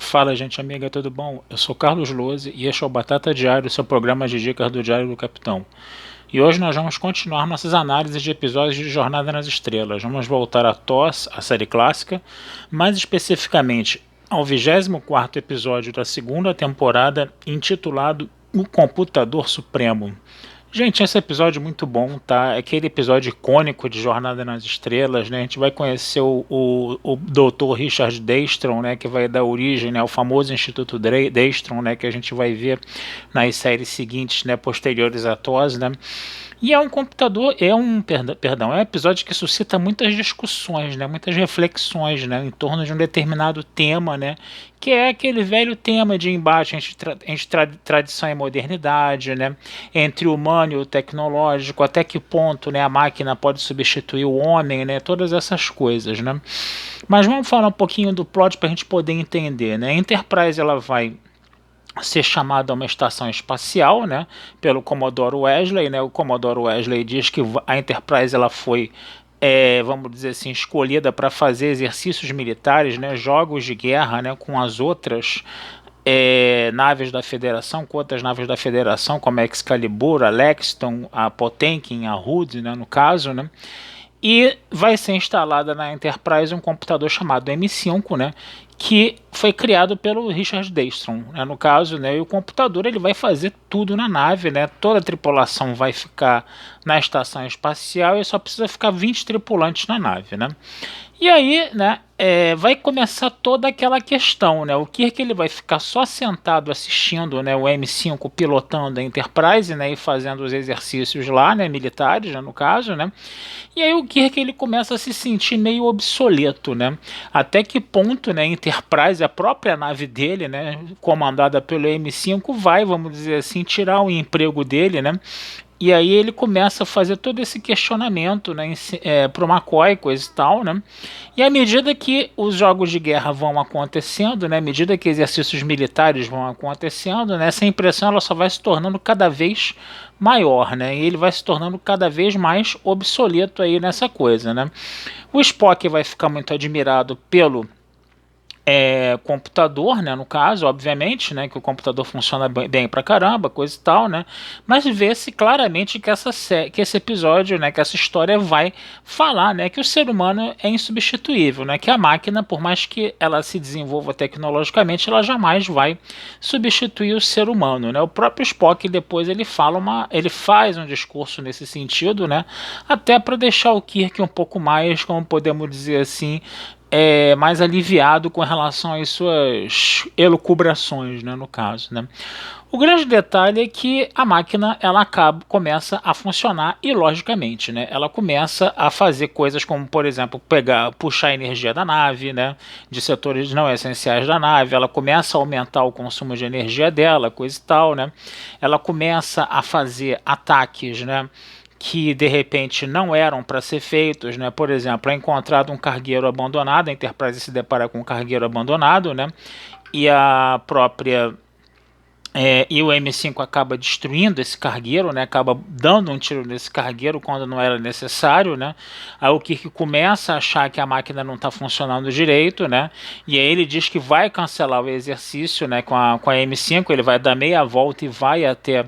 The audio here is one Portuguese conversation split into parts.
Fala, gente amiga, tudo bom? Eu sou Carlos Lose e este é o Batata Diário, seu programa de dicas do Diário do Capitão. E hoje nós vamos continuar nossas análises de episódios de Jornada nas Estrelas. Vamos voltar a TOS, a série clássica, mais especificamente ao 24º episódio da segunda temporada, intitulado O Computador Supremo. Gente, esse episódio é muito bom, tá? É aquele episódio icônico de Jornada nas Estrelas, né? A gente vai conhecer o Dr. Richard Destron, né? Que vai dar origem, né, ao famoso Instituto Destron, né? Que a gente vai ver nas séries seguintes, né? Posteriores a TOS, né? E é um computador, é um episódio que suscita muitas discussões, né, muitas reflexões, né, em torno de um determinado tema, né, que é aquele velho tema de embate entre tradição e modernidade, né, entre o humano e o tecnológico, até que ponto, né, a máquina pode substituir o homem, né, todas essas coisas, né. Mas vamos falar um pouquinho do plot para a gente poder entender, né. A Enterprise ela vai ser chamado a uma estação espacial, né, pelo Commodore Wesley, né. O Commodore Wesley diz que a Enterprise ela foi, vamos dizer assim, escolhida para fazer exercícios militares, né, jogos de guerra, né, com as outras naves da Federação, com outras naves da Federação, como a Excalibur, a Lexington, a Potemkin, a Hood, né, no caso, né. E vai ser instalada na Enterprise um computador chamado M5, né, que foi criado pelo Richard Destron, né, no caso, né, e o computador ele vai fazer tudo na nave, né, toda a tripulação vai ficar na estação espacial e só precisa ficar 20 tripulantes na nave, né. E aí, né, vai começar toda aquela questão, né, o Kirk ele vai ficar só sentado assistindo, né, o M5 pilotando a Enterprise, né, e fazendo os exercícios lá, né, militares, né, no caso, né, e aí o Kirk ele começa a se sentir meio obsoleto, né, até que ponto, né, a Enterprise, a própria nave dele, né, comandada pelo M5, vai, vamos dizer assim, tirar o emprego dele, né. E aí ele começa a fazer todo esse questionamento, né, para o McCoy, coisa e tal, né? E à medida que os jogos de guerra vão acontecendo, né, à medida que exercícios militares vão acontecendo, né, essa impressão ela só vai se tornando cada vez maior, né? E ele vai se tornando cada vez mais obsoleto aí nessa coisa, né? O Spock vai ficar muito admirado pelo computador, né, no caso, obviamente, né, que o computador funciona bem pra caramba, coisa e tal, né, mas vê-se claramente que que esse episódio, né, que essa história vai falar, né, que o ser humano é insubstituível, né, que a máquina, por mais que ela se desenvolva tecnologicamente, ela jamais vai substituir o ser humano, né. O próprio Spock depois ele faz um discurso nesse sentido, né, até para deixar o Kirk um pouco mais, como podemos dizer assim, mais aliviado com relação às suas elucubrações, né, no caso, né. O grande detalhe é que a máquina ela começa a funcionar ilogicamente, né. Ela começa a fazer coisas como, por exemplo, puxar a energia da nave, né, de setores não essenciais da nave. Ela começa a aumentar o consumo de energia dela, coisa e tal, né. Ela começa a fazer ataques, né, que de repente não eram para ser feitos, né? Por exemplo, é encontrado um cargueiro abandonado, a Enterprise se depara com um cargueiro abandonado, né? E a própria e o M5 acaba destruindo esse cargueiro, né? Acaba dando um tiro nesse cargueiro quando não era necessário, né? Aí o Kirk começa a achar que a máquina não está funcionando direito, né? E aí ele diz que vai cancelar o exercício, né? Com a M5, ele vai dar meia volta e vai até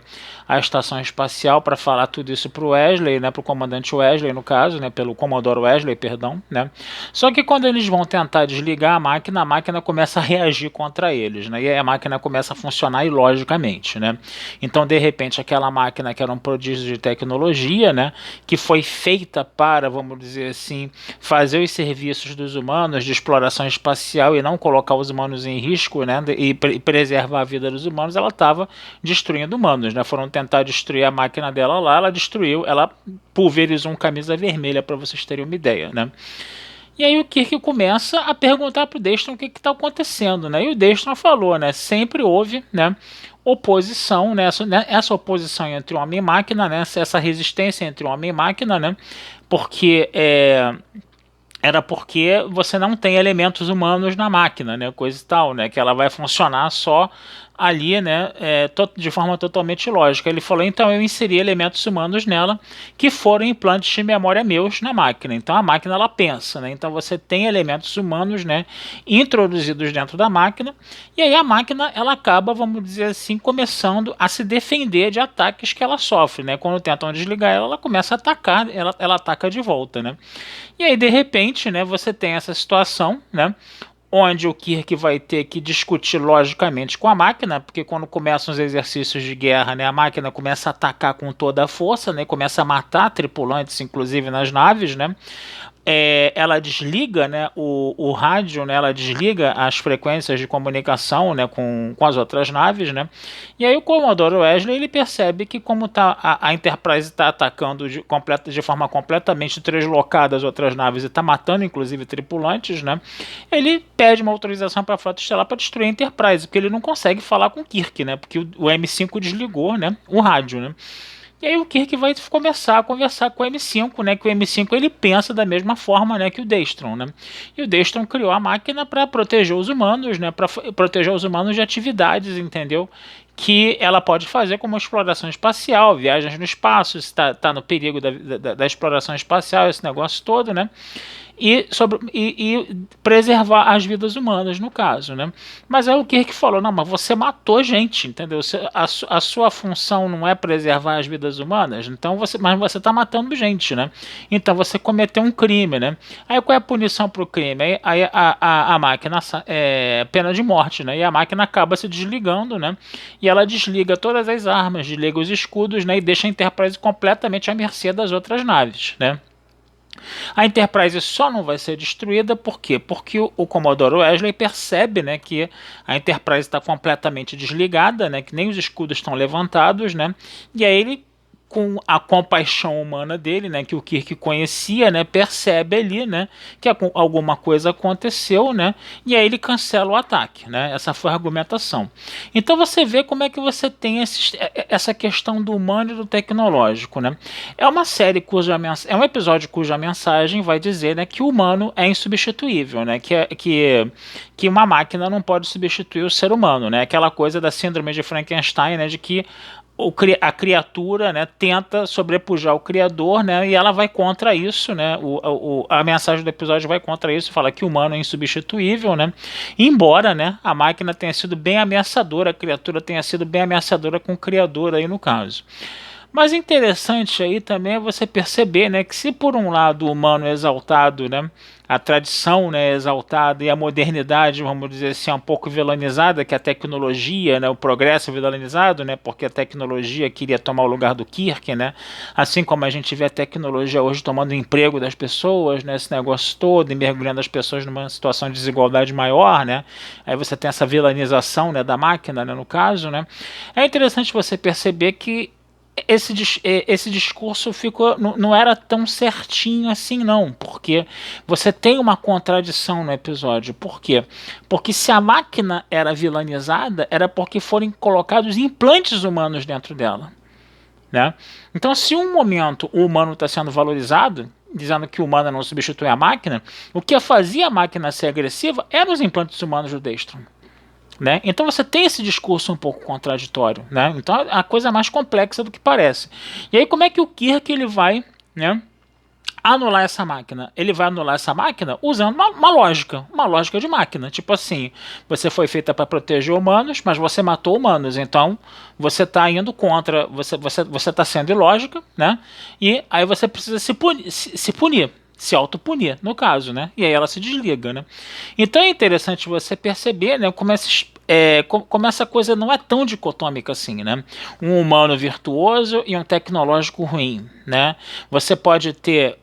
a estação espacial para falar tudo isso para o Wesley, né? Para o comandante Wesley, no caso, né? Pelo Commodore Wesley, perdão, né? Só que quando eles vão tentar desligar a máquina começa a reagir contra eles, né? E aí a máquina começa a funcionar ilogicamente, né? Então, de repente, aquela máquina que era um prodígio de tecnologia, né? Que foi feita para, vamos dizer assim, fazer os serviços dos humanos de exploração espacial e não colocar os humanos em risco, né? E preservar a vida dos humanos, ela estava destruindo humanos, né? Foram tentar destruir a máquina dela lá, ela destruiu, ela pulverizou um camisa vermelha, para vocês terem uma ideia, né? E aí o Kirk começa a perguntar pro Destron o que está acontecendo, né? E o Destron falou, né? Sempre houve, né, oposição, né? Essa oposição entre homem e máquina, né? Essa resistência entre homem e máquina, né? Porque era porque você não tem elementos humanos na máquina, né, coisa e tal, né, que ela vai funcionar só ali, né, de forma totalmente lógica. Ele falou, então eu inseri elementos humanos nela que foram implantes de memória meus na máquina. Então a máquina ela pensa, né? Então você tem elementos humanos, né, introduzidos dentro da máquina, e aí a máquina ela acaba, vamos dizer assim, começando a se defender de ataques que ela sofre, né? Quando tentam desligar ela, ela começa a atacar, ela ataca de volta, né? E aí de repente, né, você tem essa situação, né, onde o Kirk vai ter que discutir logicamente com a máquina, porque quando começam os exercícios de guerra, né, a máquina começa a atacar com toda a força, né, começa a matar tripulantes, inclusive nas naves, né, ela desliga, né, o rádio, né, ela desliga as frequências de comunicação, né, com as outras naves, né, e aí o Commodore Wesley ele percebe que como a Enterprise está atacando de forma completamente deslocada as outras naves e está matando inclusive tripulantes, né, ele pede uma autorização para a Frota Estelar para destruir a Enterprise, porque ele não consegue falar com o Kirk, né, porque o M5 desligou, né, o rádio, né. E aí o Kirk vai começar a conversar com o M5, né? Que o M5 ele pensa da mesma forma, né, que o Destron, né? E o Destron criou a máquina para proteger os humanos, né? Para proteger os humanos de atividades, entendeu? Que ela pode fazer como exploração espacial, viagens no espaço, está no perigo da exploração espacial, esse negócio todo, né? E preservar as vidas humanas, no caso, né? Mas aí o Kirk falou, não, mas você matou gente, entendeu? A sua função não é preservar as vidas humanas, então mas você está matando gente, né? Então você cometeu um crime, né? Aí qual é a punição para o crime? Aí a máquina pena de morte, né? E a máquina acaba se desligando, né? E ela desliga todas as armas, desliga os escudos, né? E deixa a Enterprise completamente à mercê das outras naves, né? A Enterprise só não vai ser destruída por quê? Porque o Commodore Wesley percebe, né, que a Enterprise está completamente desligada, né, que nem os escudos estão levantados, né, e aí ele, com a compaixão humana dele, né, que o Kirk conhecia, né, percebe ali, né, que alguma coisa aconteceu, né, e aí ele cancela o ataque, né, essa foi a argumentação. Então você vê como é que você tem essa questão do humano e do tecnológico, né. É uma série é um episódio cuja mensagem vai dizer, né, que o humano é insubstituível, né, que uma máquina não pode substituir o ser humano, né, aquela coisa da síndrome de Frankenstein, né, de que a criatura, né, tenta sobrepujar o criador, né, e ela vai contra isso, né, a mensagem do episódio vai contra isso, fala que o humano é insubstituível, né, embora, né, a máquina tenha sido bem ameaçadora, a criatura tenha sido bem ameaçadora com o criador aí no caso. Mas interessante aí também é você perceber, né, que se por um lado o humano é exaltado, né, a tradição, né, é exaltada e a modernidade, vamos dizer assim, é um pouco vilanizada, que a tecnologia, né, o progresso é vilanizado, né, porque a tecnologia queria tomar o lugar do Kirk, né, assim como a gente vê a tecnologia hoje tomando o emprego das pessoas, né, esse negócio todo, e mergulhando as pessoas numa situação de desigualdade maior, né, aí você tem essa vilanização, né, da máquina, né, no caso, né, é interessante você perceber que esse discurso não era tão certinho assim não, porque você tem uma contradição no episódio. Por quê? Porque se a máquina era vilanizada, era porque foram colocados implantes humanos dentro dela, né? Então se um momento o humano está sendo valorizado, dizendo que o humano não substitui a máquina, o que fazia a máquina ser agressiva eram os implantes humanos do Destron. Né? Então você tem esse discurso um pouco contraditório, né? Então a coisa é mais complexa do que parece. E aí como é que o Kirk ele vai, né, anular essa máquina? Ele vai anular essa máquina usando uma lógica de máquina. Tipo assim, você foi feita para proteger humanos, mas você matou humanos, então você está indo contra, você está sendo ilógica, né? E aí você precisa se punir, se autopunir, no caso, né? E aí ela se desliga, né? Então é interessante você perceber, né, como essa coisa não é tão dicotômica assim, né? Um humano virtuoso e um tecnológico ruim, né? Você pode ter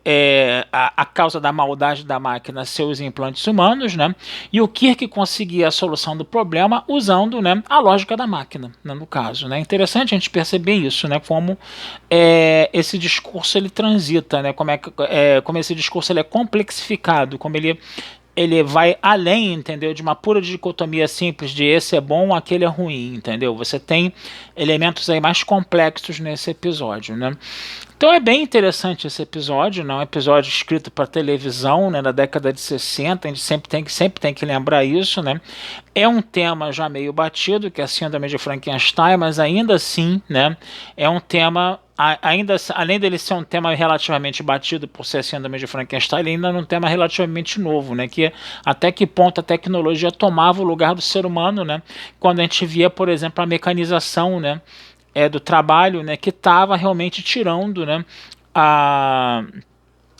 a causa da maldade da máquina ser os implantes humanos, né? E o Kirk conseguia a solução do problema usando, né, a lógica da máquina, né, no caso, né? É interessante a gente perceber isso, né? Como esse discurso ele transita, né? Como esse discurso ele é complexificado, como ele vai além, entendeu? De uma pura dicotomia simples de esse é bom, aquele é ruim, entendeu? Você tem elementos aí mais complexos nesse episódio, né? Então é bem interessante esse episódio, né? Um episódio escrito para televisão, né, na década de 60, a gente sempre tem que lembrar isso, né? É um tema já meio batido, que é a síndrome de Frankenstein, mas ainda assim, né, é um tema ainda, além dele ser um tema relativamente batido por ser a síndrome de Frankenstein, ele ainda é um tema relativamente novo, né, que até que ponto a tecnologia tomava o lugar do ser humano, né, quando a gente via, por exemplo, a mecanização, né, do trabalho, né, que estava realmente tirando, né, a,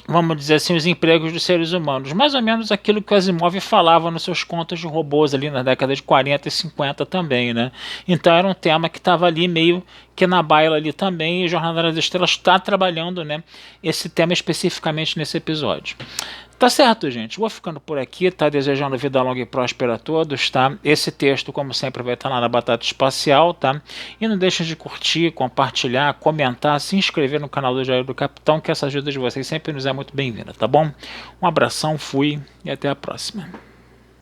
vamos dizer assim, os empregos dos seres humanos. Mais ou menos aquilo que o Asimov falava nos seus contos de robôs ali na década de 40 e 50 também, né? Então era um tema que estava ali meio que na baila ali também, e Jornada nas Estrelas está trabalhando, né, esse tema especificamente nesse episódio. Tá certo, gente. Vou ficando por aqui, tá? Desejando vida longa e próspera a todos, tá? Esse texto, como sempre, vai estar lá na Batata Espacial, tá? E não deixem de curtir, compartilhar, comentar, se inscrever no canal do Diário do Capitão, que essa ajuda de vocês sempre nos é muito bem-vinda, tá bom? Um abração, fui e até a próxima.